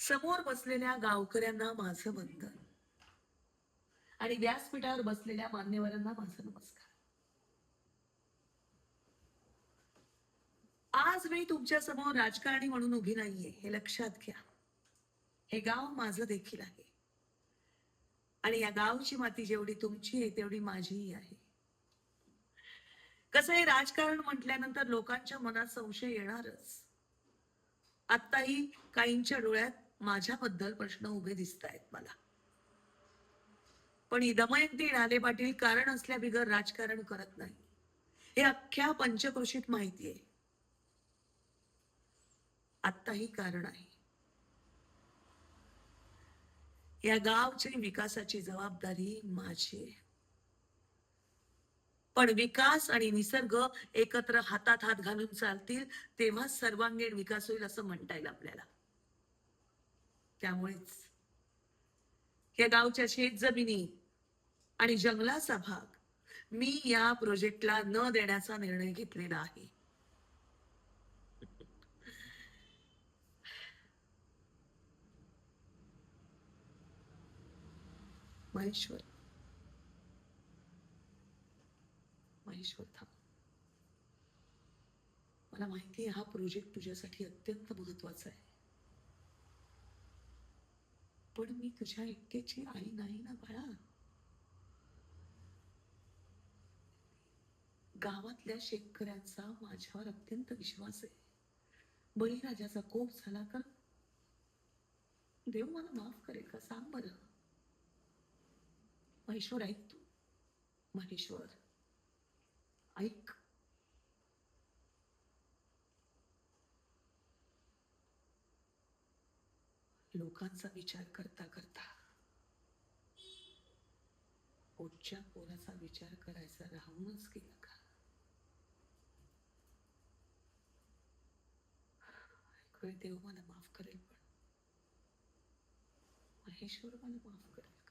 समोर बसलेल्या गावकऱ्यांना माझं वंदन आणि व्यासपीठावर बसलेल्या मान्यवरांना माझा नमस्कार. आज मी तुमच्या समोर राजकारणी म्हणून उभी नाहीये, हे लक्षात घ्या. हे गाव माझं देखील आहे आणि या गावची माती जेवढी तुमची आहे तेवढी माझीही आहे. कसं आहे, राजकारण म्हटल्यानंतर लोकांच्या मनात संशय येणारच. आत्ताही काहींच्या डोळ्यात माझ्याबद्दल प्रश्न उभे दिसत आहेत मला. पण ही दमयंती ढाले पाटील कारण असल्या बिगर राजकारण करत नाही, हे अख्ख्या पंचक्रोशीत माहिती आहे. आत्ताही कारण आहे. या गावची विकासाची जबाबदारी माझी आहे. पण विकास आणि निसर्ग एकत्र हातात हात घालून चालतील तेव्हा सर्वांगीण विकास होईल असं म्हणता येईल आपल्याला. त्यामुळेच या गावच्या शेतजमिनी आणि जंगलाचा भाग मी या प्रोजेक्टला न देण्याचा निर्णय घेतलेला आहे. महेश्वर महेश्वर थांब. मला माहिती आहे हा प्रोजेक्ट तुझ्यासाठी अत्यंत महत्वाचा आहे, पण मी तुझ्या एकट्याची आई नाही ना बाळा. गावातल्या शेतकऱ्यांचा माझ्यावर अत्यंत विश्वास आहे. बळीराजाचा कोप झाला तर देव मला माफ करेल का, सांग बरं. महेश्वर ऐक तू. महेश्वर ऐक. लोकांचा विचार करता करता पोटच्या पोराचा विचार करायचा राहूनच गेला का? देव मला माफ करेल, पण महेश्वर मला माफ करेल का?